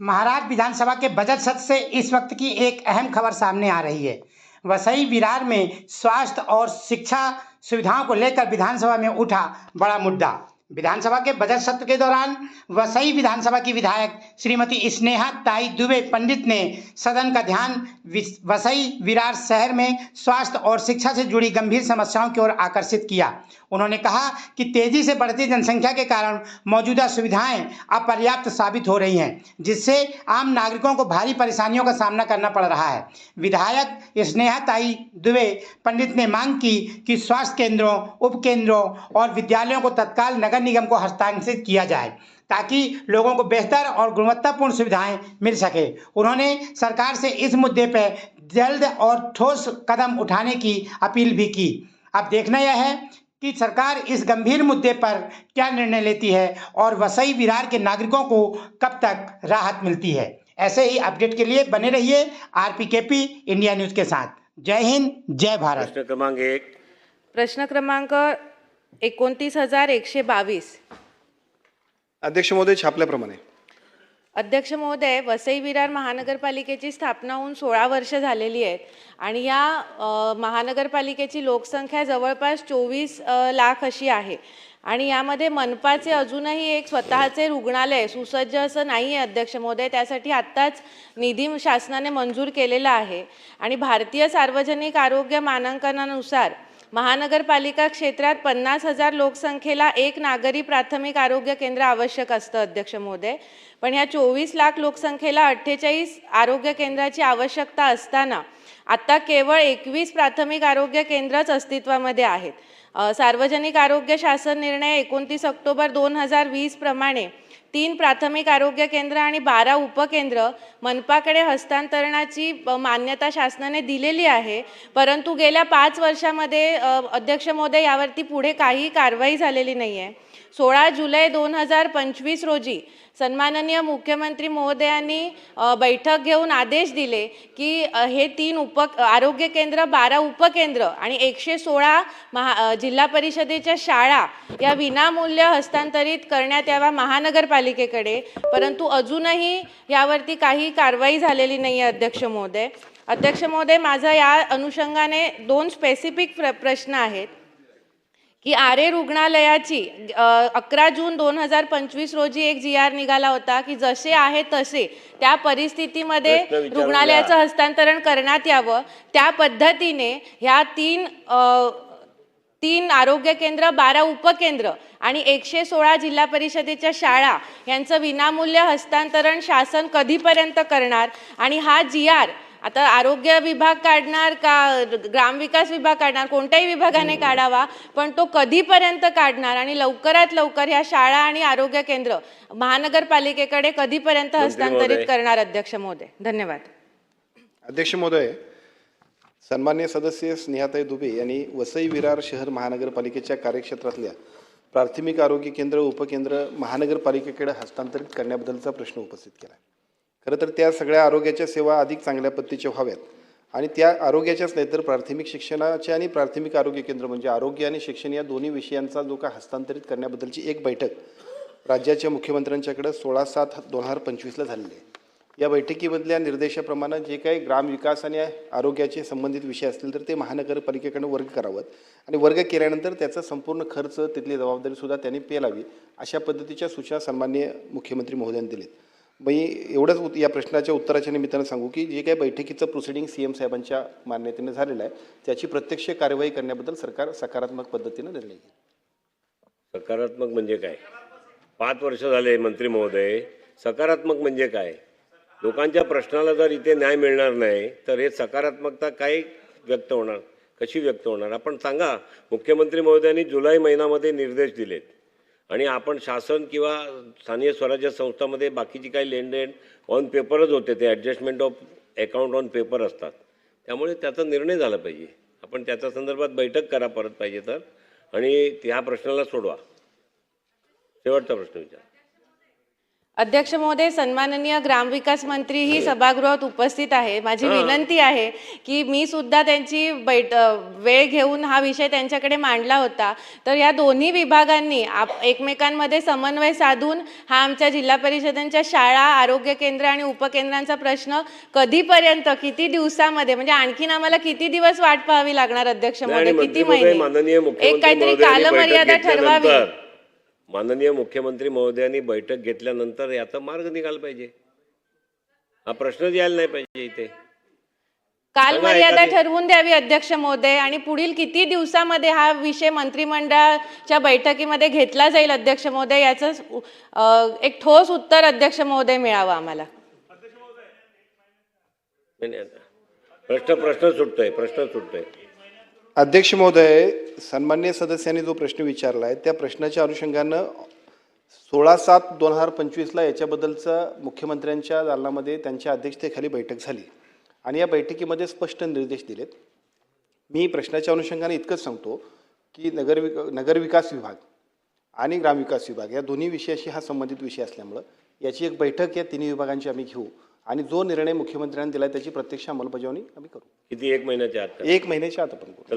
महाराज विधानसभा के budget सत्र से इस वक्त की एक अहम खबर सामने आ रही है। वसई विरार में स्वास्थ्य और शिक्षा सुविधाओं को लेकर विधानसभा में उठा बड़ा मुद्दा। विधानसभा के बजट सत्र के दौरान वसई विधानसभा की विधायक श्रीमती स्नेहा ताई दुबे पंडित ने सदन का ध्यान वसई विरार शहर में स्वास्थ्य और शिक्षा से जुड़ी गंभीर समस्याओं की ओर आकर्षित किया। उन्होंने कहा कि तेजी से बढ़ती जनसंख्या के कारण मौजूदा सुविधाएं अपर्याप्त साबित हो रही हैं, जिससे आम नागरिकों को भारी परेशानियों का सामना करना पड़ रहा है। विधायक स्नेहा ताई दुबे पंडित ने मांग की कि स्वास्थ्य केंद्रों, उपकेंद्रों और विद्यालयों को तत्काल नगर निगम को हस्तांतरित किया जाए ताकि लोगों को बेहतर और गुणवत्तापूर्ण सुविधाएं मिल सके। उन्होंने सरकार से इस मुद्दे पर जल्द और ठोस कदम उठाने की अपील भी की। अब देखना यह है कि सरकार इस गंभीर मुद्दे पर क्या निर्णय लेती है और वसई विरार के नागरिकों को कब तक राहत मिलती है। ऐसे ही अपडेट के लिए बने रहिए आरपीकेपी इंडिया न्यूज के साथ। जय हिंद, जय भारत। प्रश्न क्रमांक 1। प्रश्न क्रमांक 29,122। अध्यक्ष महोदय, छापल्याप्रमाणे. अध्यक्ष महोदय, वसई विरार महानगरपालिकेची स्थापना होऊन 16 वर्ष झालेली आहेत आणि या महानगरपालिकेची लोकसंख्या जवळपास 24 लाख अशी आहे आणि यामध्ये मनपाचे अजूनही एक स्वतःचे रुग्णालय सुसज्ज असं नाही आहे अध्यक्ष महोदय। त्यासाठी आत्ताच निधी शासनाने मंजूर केलेला आहे आणि भारतीय सार्वजनिक आरोग्य मानांकनानुसार महानगरपालिका क्षेत्रात 50,000 लोकसंख्येला एक नागरी प्राथमिक आरोग्य केंद्र आवश्यक असतं अध्यक्ष महोदय। पण ह्या 24 लाख लोकसंख्येला 48 आरोग्य केंद्राची आवश्यकता असताना आता केवळ 21 प्राथमिक आरोग्य केंद्रच अस्तित्वामध्ये आहेत। सार्वजनिक आरोग्य शासन निर्णय 29 ऑक्टोबर 2020 प्रमाणे 3 प्राथमिक आरोग्य केंद्र आणि 12 उपकेंद्र मनपाकडे हस्तांतरणाची मान्यता शासनाने दिलेली आहे, परंतु गेल्या 5 वर्षांमध्ये अध्यक्ष महोदय यावरती पुढे काही कारवाई झालेली नाही आहे। 16 जुलै 2025 रोजी सन्माननीय मुख्यमंत्री महोदयांनी बैठक घेऊन आदेश दिले की हे 3 आरोग्य केंद्र, 12 उपकेंद्र आणि 116 जिल्हा परिषदेच्या शाळा या विनामूल्य हस्तांतरित करण्यात यावा महानगरपालिकेकडे, परंतु अजूनही यावरती काही कारवाई झालेली नाही आहे अध्यक्ष महोदय। अध्यक्ष महोदय, माझा या अनुषंगाने 2 स्पेसिफिक प्रश्न आहेत की आरे रुग्णालयाची 11 जून 2025 रोजी एक GR निघाला होता की जसे आहे तसे त्या परिस्थितीमध्ये रुग्णालयाचं हस्तांतरण करण्यात यावं। त्या पद्धतीने ह्या 3 आरोग्य केंद्र, 12 उपकेंद्र आणि 116 जिल्हा परिषदेच्या शाळा यांचं विनामूल्य हस्तांतरण शासन कधीपर्यंत करणार आणि हा GR आता आरोग्य विभाग काढणार का ग्रामविकास विभाग काढणार, कोणत्याही विभागाने काढावा, पण तो कधीपर्यंत काढणार आणि लवकरात लवकर या शाळा आणि आरोग्य केंद्र महानगरपालिकेकडे कधीपर्यंत हस्तांतरित करणार अध्यक्ष महोदय। धन्यवाद। अध्यक्ष महोदय, सन्माननीय सदस्य स्नेहाताई दुबे यांनी वसई विरार शहर महानगरपालिकेच्या कार्यक्षेत्रातल्या प्राथमिक आरोग्य केंद्र, उपकेंद्र महानगरपालिकेकडे हस्तांतरित करण्याबद्दलचा प्रश्न उपस्थित केला। खरं तर त्या सगळ्या आरोग्याच्या सेवा अधिक चांगल्या पद्धतीच्या व्हाव्यात आणि त्या आरोग्याच्याच नाही तर प्राथमिक शिक्षणाचे आणि प्राथमिक आरोग्य केंद्र म्हणजे आरोग्य आणि शिक्षण या दोन्ही विषयांचा जो का हस्तांतरित करण्याबद्दलची एक बैठक राज्याच्या मुख्यमंत्र्यांच्याकडे 16/7/2025ला झालेली आहे। या बैठकीमधल्या निर्देशाप्रमाणे जे काही ग्रामविकास आणि आरोग्याचे संबंधित विषय असतील तर ते महानगरपालिकेकडे वर्ग करावेत आणि वर्ग केल्यानंतर त्याचा संपूर्ण खर्च, तिथली जबाबदारीसुद्धा त्यांनी पेलावी अशा पद्धतीच्या सूचना सन्माननीय मुख्यमंत्री महोदयांनी दिलीत। मी एवढंच या प्रश्नाच्या उत्तराच्या निमित्तानं सांगू की जे काही बैठकीचं प्रोसिडिंग CM साहेबांच्या मान्यतेने झालेलं आहे त्याची प्रत्यक्ष कार्यवाही करण्याबद्दल सरकार सकारात्मक पद्धतीने निर्णय घेईल। सकारात्मक म्हणजे काय? 5 वर्ष झाले मंत्री महोदय, सकारात्मक म्हणजे काय? लोकांच्या प्रश्नाला जर इथे न्याय मिळणार नाही तर हे सकारात्मकता काय व्यक्त होणार, कशी व्यक्त होणार? आपण सांगा, मुख्यमंत्री महोदयांनी जुलै महिन्यामध्ये निर्देश दिलेत आणि आपण शासन किंवा स्थानिक स्वराज्य संस्थांमध्ये बाकीची काही लेनदेन ऑन पेपरच होते, ते adjustment of account on paper असतात, त्यामुळे त्याचा निर्णय झाला पाहिजे। आपण त्याच्या संदर्भात बैठक करा परत पाहिजे तर आणि त्या प्रश्नाला सोडवा। शेवटचा प्रश्न विचार। अध्यक्ष महोदय, सन्माननीय ग्रामविकास मंत्री ही सभागृहात उपस्थित आहे. माझी विनंती आहे की मी सुद्धा त्यांची वेळ घेऊन हा विषय त्यांच्याकडे मांडला होता. तर या दोन्ही विभागांनी एकमेकांमध्ये समन्वय साधून हा आमच्या जिल्हा परिषदांच्या शाळा, आरोग्य केंद्र आणि उपकेंद्रांचा प्रश्न कधीपर्यंत, किती दिवसामध्ये, म्हणजे आणखीन आम्हाला किती दिवस वाट पाहावी लागणार अध्यक्ष महोदय, किती माननीय महिने? एक मुख्यमंत्री काहीतरी महोदयांनी कालमर्यादा बैठक ठरवावी. घेतल्यानंतर माननीय मुख्यमंत्री महोदयांनी बैठक घेतल्यानंतर याचा मार्ग निघाला पाहिजे. हा प्रश्नच यायला नाही पाहिजे इथे. कालमर्यादा ठरवून द्यावी अध्यक्ष महोदय, आणि पुढील किती दिवसामध्ये हा विषय मंत्रिमंडळाच्या बैठकीमध्ये घेतला जाईल अध्यक्ष महोदय, याचं एक ठोस उत्तर अध्यक्ष महोदय मिळावं आम्हाला. प्रश्न सुटतोय. अध्यक्ष महोदय, सन्माननीय सदस्यांनी जो प्रश्न विचारला आहे त्या प्रश्नाच्या अनुषंगानं 16/7/2025 याच्याबद्दलचा मुख्यमंत्र्यांच्या दालनामध्ये त्यांच्या अध्यक्षतेखाली बैठक झाली आणि या बैठकीमध्ये स्पष्ट निर्देश दिलेत. मी प्रश्नाच्या अनुषंगाने इतकंच सांगतो की नगरविकास विभाग आणि ग्रामविकास विभाग या दोन्ही विषयाशी हा संबंधित विषय असल्यामुळं याची एक बैठक या तिन्ही विभागांची आम्ही घेऊ आणि जो निर्णय मुख्यमंत्र्यांनी दिला त्याची प्रत्यक्ष अंमलबजावणी आम्ही करू. किती? 1 महिन्याच्या आत? 1 महिन्याच्या आत आपण करू.